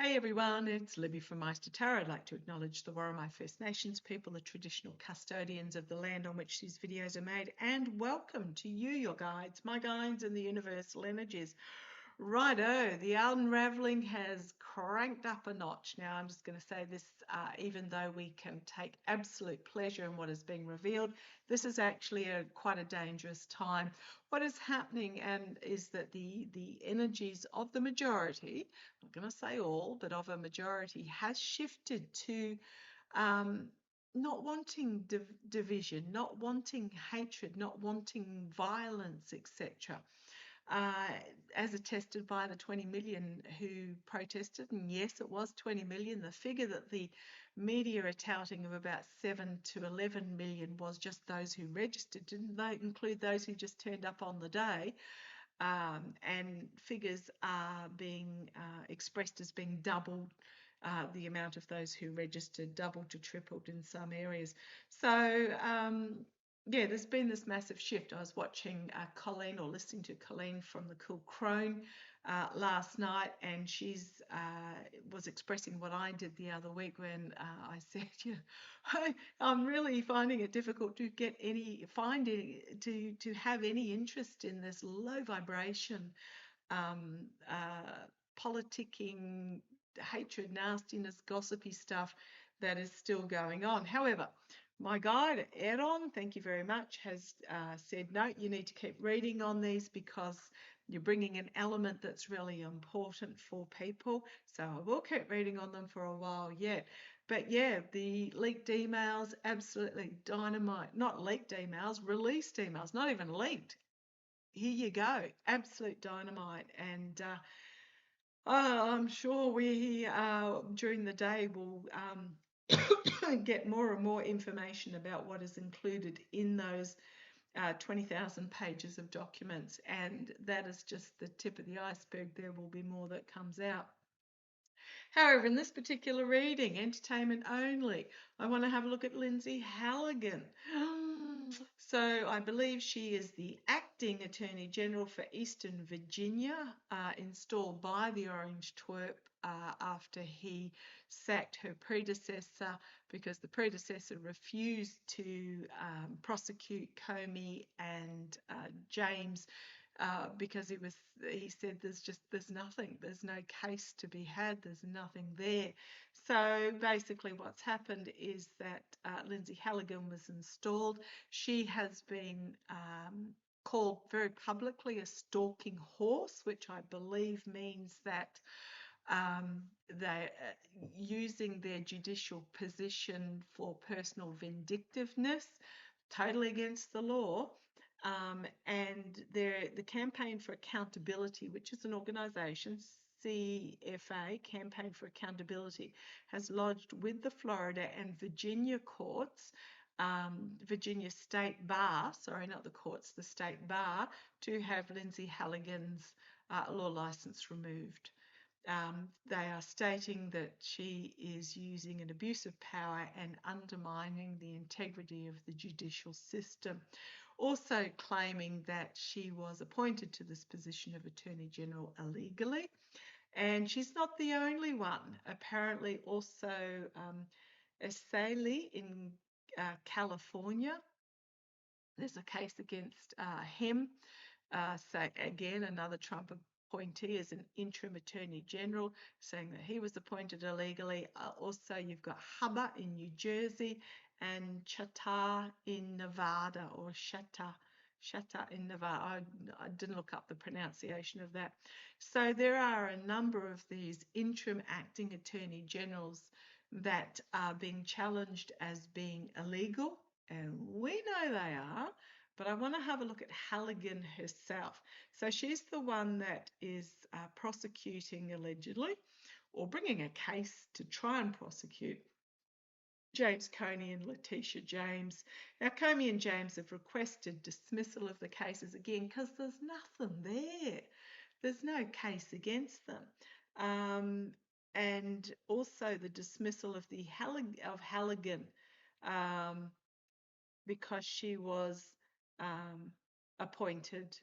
Hey everyone, it's Libby from maighstirtarot. I'd like to acknowledge the Worimi First Nations people, the traditional custodians of the land on which these videos are made, and welcome to you, your guides, my guides, and the universal energies. Righto, the unraveling has cranked up a notch. Now, I'm just going to say this, even though we can take absolute pleasure in what is being revealed, this is actually quite a dangerous time. What is happening is that the energies of the majority, I'm not going to say all, but of a majority, has shifted to not wanting division, not wanting hatred, not wanting violence, etc. Uh, as attested by the 20 million who protested, and yes, it was 20 million. The figure that the media are touting of about 7 to 11 million was just those who registered. Didn't they include those who just turned up on the day? And figures are being expressed as being doubled. The amount of those who registered, doubled to tripled in some areas. So yeah, there's been this massive shift. I was watching Colleen, or listening to Colleen from the Cool Crone last night, and she's was expressing what I did the other week when I said, I'm really finding it difficult to have any interest in this low vibration, politicking, hatred, nastiness, gossipy stuff that is still going on. However, my guide, Eron, thank you very much, has said, no, you need to keep reading on these because you're bringing an element that's really important for people. So I will keep reading on them for a while yet. But yeah, the leaked emails, absolutely dynamite. Not leaked emails, released emails, not even leaked. Here you go, absolute dynamite. And I'm sure we, during the day, will get more and more information about what is included in those 20,000 pages of documents. And that is just the tip of the iceberg. There will be more that comes out. However, in this particular reading, entertainment only, I want to have a look at Lindsay Halligan. So I believe she is the acting Attorney General for Eastern Virginia, installed by the Orange Twerp after he sacked her predecessor because the predecessor refused to prosecute Comey and James because he said there's nothing, there's no case to be had, there's nothing there. So basically what's happened is that Lindsay Halligan was installed. She has been called very publicly a stalking horse, which I believe means that they're using their judicial position for personal vindictiveness, totally against the law. And the Campaign for Accountability, which is an organisation, CFA, Campaign for Accountability, has lodged with the Florida and Virginia courts, Virginia State Bar, sorry, not the courts, the State Bar, to have Lindsay Halligan's law licence removed. They are stating that she is using an abuse of power and undermining the integrity of the judicial system. Also claiming that she was appointed to this position of Attorney General illegally. And she's not the only one. Apparently also Esali in California, there's a case against him. So again, another Trump appointee as an interim Attorney General, saying that he was appointed illegally. Also, you've got Hubbard in New Jersey and Chata in Nevada, or Shata in Nevada. I didn't look up the pronunciation of that. So there are a number of these interim acting Attorney Generals that are being challenged as being illegal, and we know they are. But I want to have a look at Halligan herself. So she's the one that is prosecuting allegedly, or bringing a case to try and prosecute, James Comey and Letitia James. Now, Comey and James have requested dismissal of the cases again because there's nothing there. There's no case against them. And also the dismissal of Halligan because she was appointed,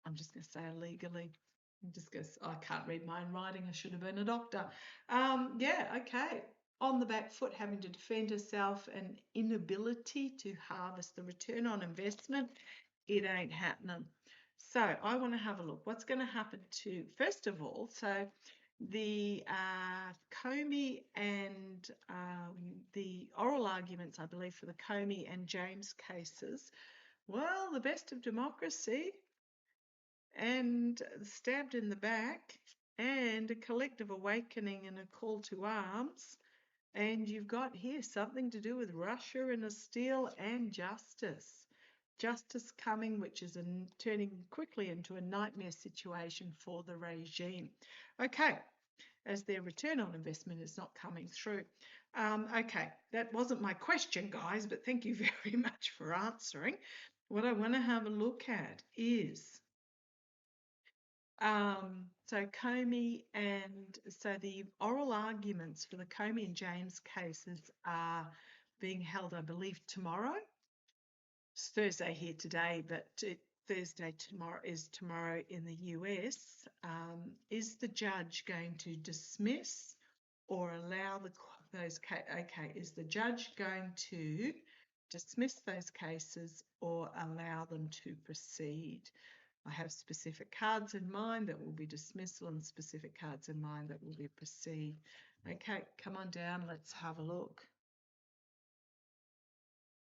I'm just going to say illegally. I can't read my own writing. I should have been a doctor. Yeah, okay. On the back foot, having to defend herself, and inability to harvest the return on investment. It ain't happening. So I want to have a look. What's going to happen to, first of all, so the Comey and the oral arguments, I believe, for the Comey and James cases. Well, the best of democracy and stabbed in the back and a collective awakening and a call to arms. And you've got here something to do with Russia and a steel and justice. Justice coming, which is turning quickly into a nightmare situation for the regime. Okay, as their return on investment is not coming through. Okay, that wasn't my question, guys, but thank you very much for answering. What I want to have a look at is so Comey and so the oral arguments for the Comey and James cases are being held, I believe, tomorrow. It's Thursday here today, but Thursday tomorrow in the US. Is the judge going to dismiss or allow those cases? Okay, is the judge going to dismiss those cases or allow them to proceed? I have specific cards in mind that will be dismissal and specific cards in mind that will be proceed. Okay, come on down, let's have a look.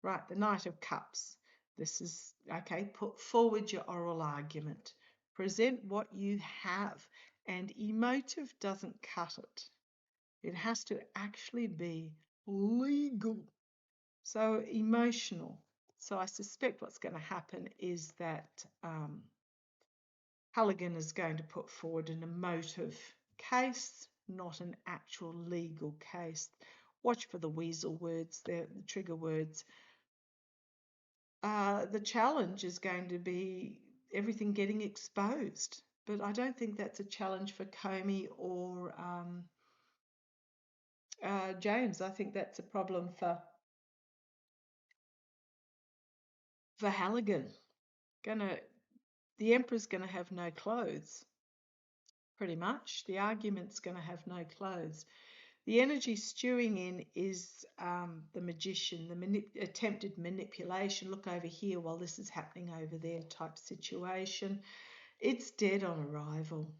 Right, the Knight of Cups. This is, okay, put forward your oral argument. Present what you have, and emotive doesn't cut it. It has to actually be legal. So emotional. So I suspect what's going to happen is that Halligan is going to put forward an emotive case, not an actual legal case. Watch for the weasel words, the trigger words. The challenge is going to be everything getting exposed, but I don't think that's a challenge for Comey or James. I think that's a problem for Halligan. The Emperor's going to have no clothes, pretty much. The argument's going to have no clothes. The energy stewing in is the magician, the attempted manipulation. Look over here while this is happening over there type situation. It's dead on arrival,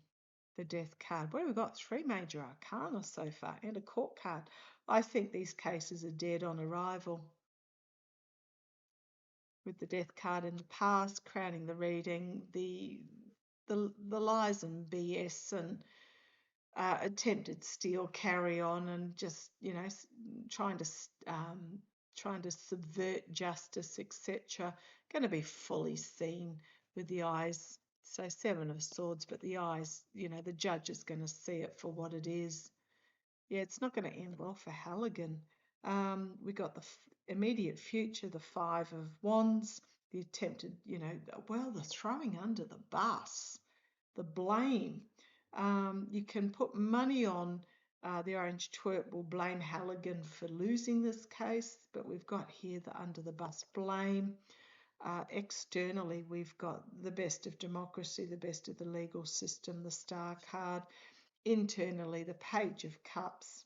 the death card. What have we got? 3 major arcana so far and a court card. I think these cases are dead on arrival. With the death card in the past, crowning the reading, the lies and BS and attempted steal carry on and just, you know, trying to subvert justice, etc. Going to be fully seen with the eyes. So 7 of Swords, but the eyes, you know, the judge is going to see it for what it is. Yeah, it's not going to end well for Halligan. We got the immediate future, the 5 of Wands, the attempted, you know, well, the throwing under the bus, the blame. You can put money on the Orange Twerp will blame Halligan for losing this case, but we've got here the under the bus blame. Externally, we've got the best of democracy, the best of the legal system, the Star card. Internally, the Page of Cups.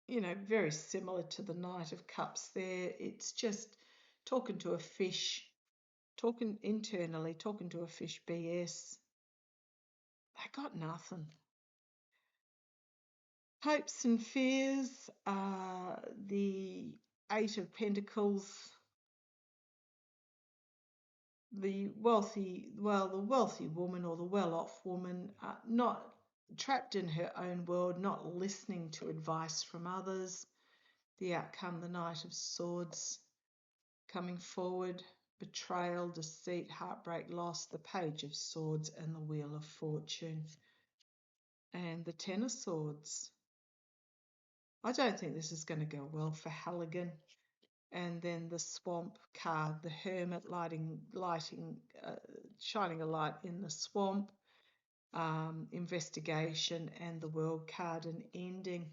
You know, very similar to the Knight of Cups there. It's just talking to a fish, talking internally, talking to a fish BS. I got nothing. Hopes and fears, the 8 of Pentacles, the wealthy woman or the well-off woman, not trapped in her own world, not listening to advice from others. The outcome, the Knight of Swords coming forward, betrayal, deceit, heartbreak, loss, the Page of Swords and the Wheel of Fortune. And the 10 of Swords. I don't think this is going to go well for Halligan. And then the Swamp card, the Hermit shining a light in the swamp, investigation, and the World card, an ending.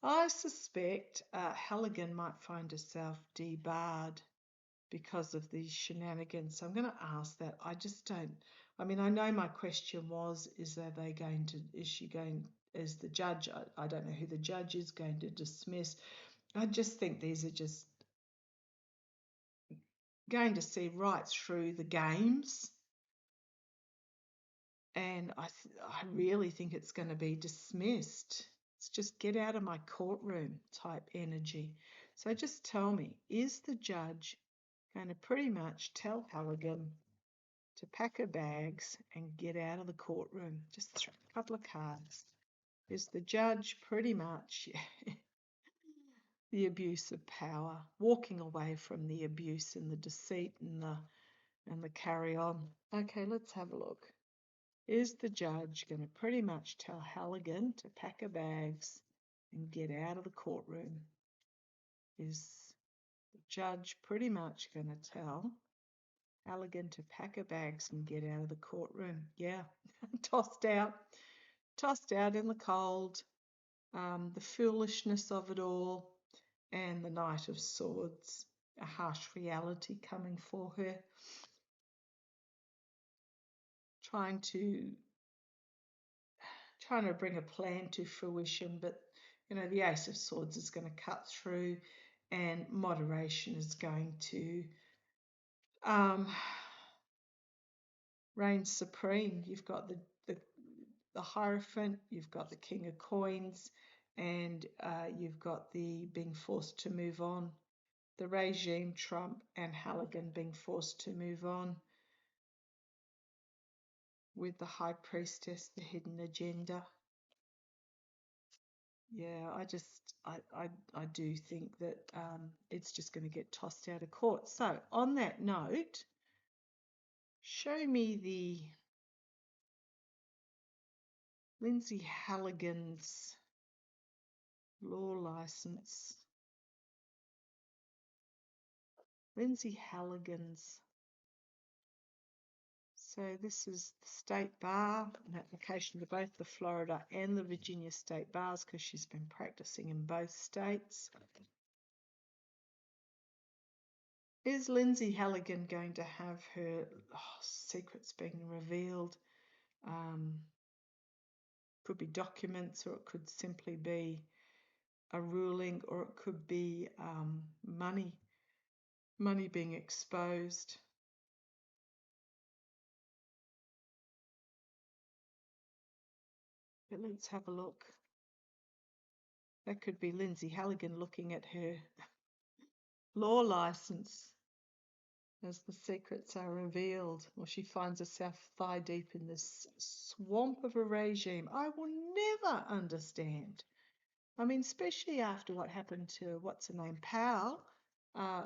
I suspect Halligan might find herself debarred because of these shenanigans. So I'm going to ask that. I just don't. I mean, I know my question was, is she going, is the judge, I don't know who the judge is, going to dismiss. I just think these are just going to see right through the games. And I really think it's going to be dismissed. It's just get out of my courtroom type energy. So just tell me, is the judge going to pretty much tell Halligan to pack her bags and get out of the courtroom? Just throw a couple of cards. Is the judge pretty much the abuse of power, walking away from the abuse and the deceit and the carry on? Okay, let's have a look. Is the judge going to pretty much tell Halligan to pack her bags and get out of the courtroom? Is the judge pretty much going to tell Halligan to pack her bags and get out of the courtroom? Yeah, tossed out in the cold, the foolishness of it all, and the Knight of Swords, a harsh reality coming for her, trying to bring a plan to fruition, but the Ace of Swords is going to cut through, and moderation is going to reign supreme. You've got the Hierophant, you've got the King of Coins, and you've got the being forced to move on. The regime, Trump, and Halligan being forced to move on. With the High Priestess, the hidden agenda. Yeah, I do think that it's just going to get tossed out of court. So on that note, show me the Lindsay Halligan's law license. Lindsay Halligan's. So this is the State Bar, an application to both the Florida and the Virginia State Bars because she's been practicing in both states. Is Lindsay Halligan going to have her secrets being revealed? Could be documents, or it could simply be a ruling, or it could be money being exposed. But let's have a look. That could be Lindsay Halligan looking at her law license as the secrets are revealed, or she finds herself thigh deep in this swamp of a regime. I will never understand. I mean, especially after what happened to what's her name, Powell,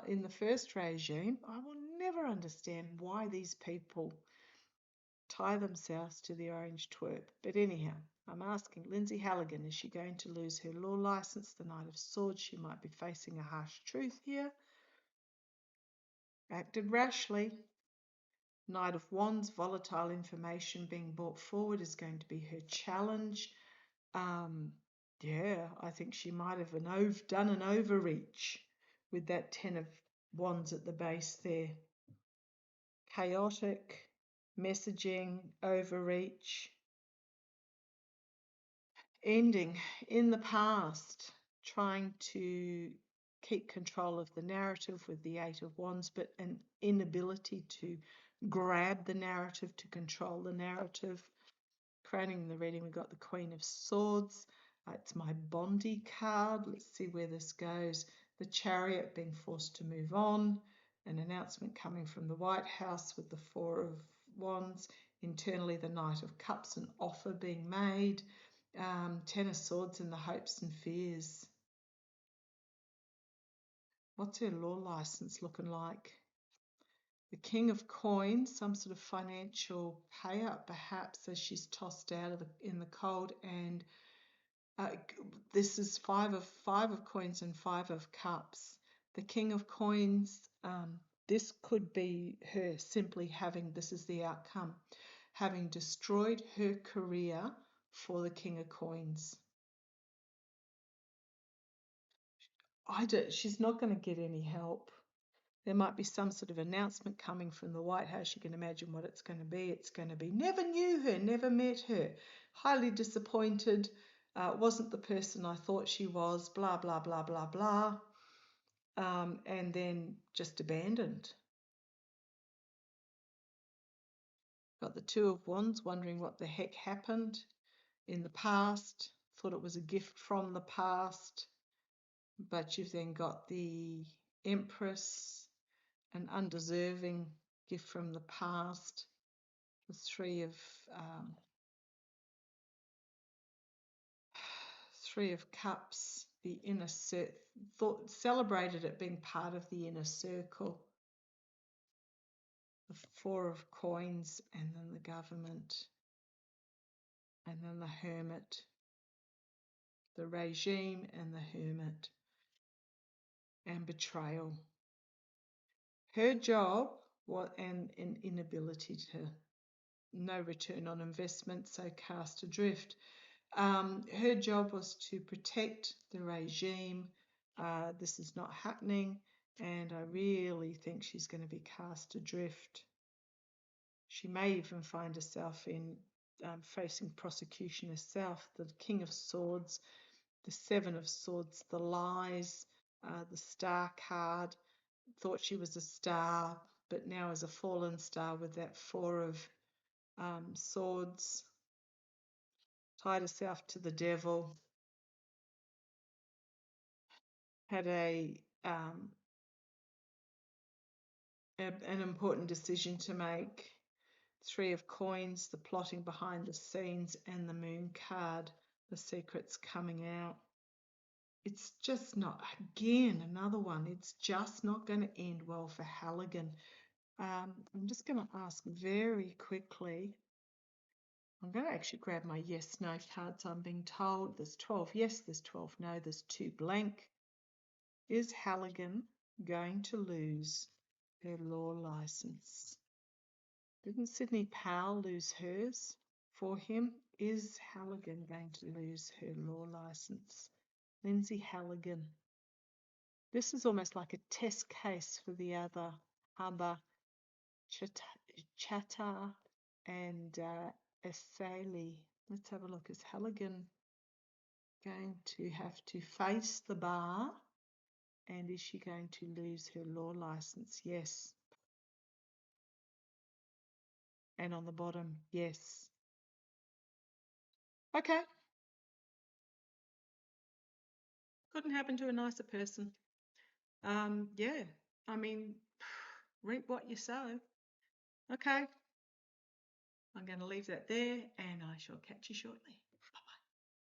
in the first regime. I will never understand why these people tie themselves to the orange twerp. But anyhow, I'm asking Lindsay Halligan, is she going to lose her law license? The Knight of Swords, she might be facing a harsh truth here. Acted rashly. Knight of Wands, volatile information being brought forward is going to be her challenge. Yeah, I think she might have done an overreach with that 10 of Wands at the base there. Chaotic, messaging, overreach. Ending in the past, trying to keep control of the narrative with the 8 of Wands, but an inability to grab the narrative, to control the narrative. Crowning the reading, we've got the Queen of Swords. It's my Bondi card. Let's see where this goes. The Chariot being forced to move on. An announcement coming from the White House with the 4 of Wands. Internally, the Knight of Cups, an offer being made. 10 of Swords and the hopes and fears. What's her law license looking like? The King of Coins, some sort of financial payout perhaps as she's tossed out in the cold, and this is five of coins and 5 of cups. The King of Coins, this could be her simply having, this is the outcome, having destroyed her career for the King of Coins. She's not going to get any help. There might be some sort of announcement coming from the White House. You can imagine what it's going to be. It's going to be, never knew her, never met her, highly disappointed, wasn't the person I thought she was, blah, blah, blah, blah, blah, and then just abandoned. Got the Two of Wands, wondering what the heck happened in the past, thought it was a gift from the past, but you've then got the Empress, an undeserving gift from the past, the Three of Cups, the inner circle, celebrated it being part of the inner circle, the Four of Coins, and then the Government, and then the Hermit, the Regime and the Hermit, and betrayal. Her job and an inability to, no return on investment, so cast adrift. Her job was to protect the regime. This is not happening, and I really think she's going to be cast adrift. She may even find herself in facing prosecution herself. The King of Swords, the Seven of Swords, the lies, the Star card. Thought she was a star, but now is a fallen star with that Four of Swords. Tied herself to the devil. Had an important decision to make. Three of Coins, the plotting behind the scenes, and the Moon card, the secrets coming out. It's just not, again, another one, it's just not going to end well for Halligan. I'm just going to ask very quickly. I'm going to actually grab my yes, no cards. I'm being told there's 12 yes, there's 12 no, there's 2 blank. Is Halligan going to lose her law license? Didn't Sydney Powell lose hers for him? Is Halligan going to lose her law license? Lindsay Halligan. This is almost like a test case for the other Hubba, Chatter, and Essali. Let's have a look. Is Halligan going to have to face the bar? And is she going to lose her law license? Yes. And on the bottom, yes. Okay. Couldn't happen to a nicer person. Yeah, I mean, reap what you sow. Okay. I'm going to leave that there, and I shall catch you shortly.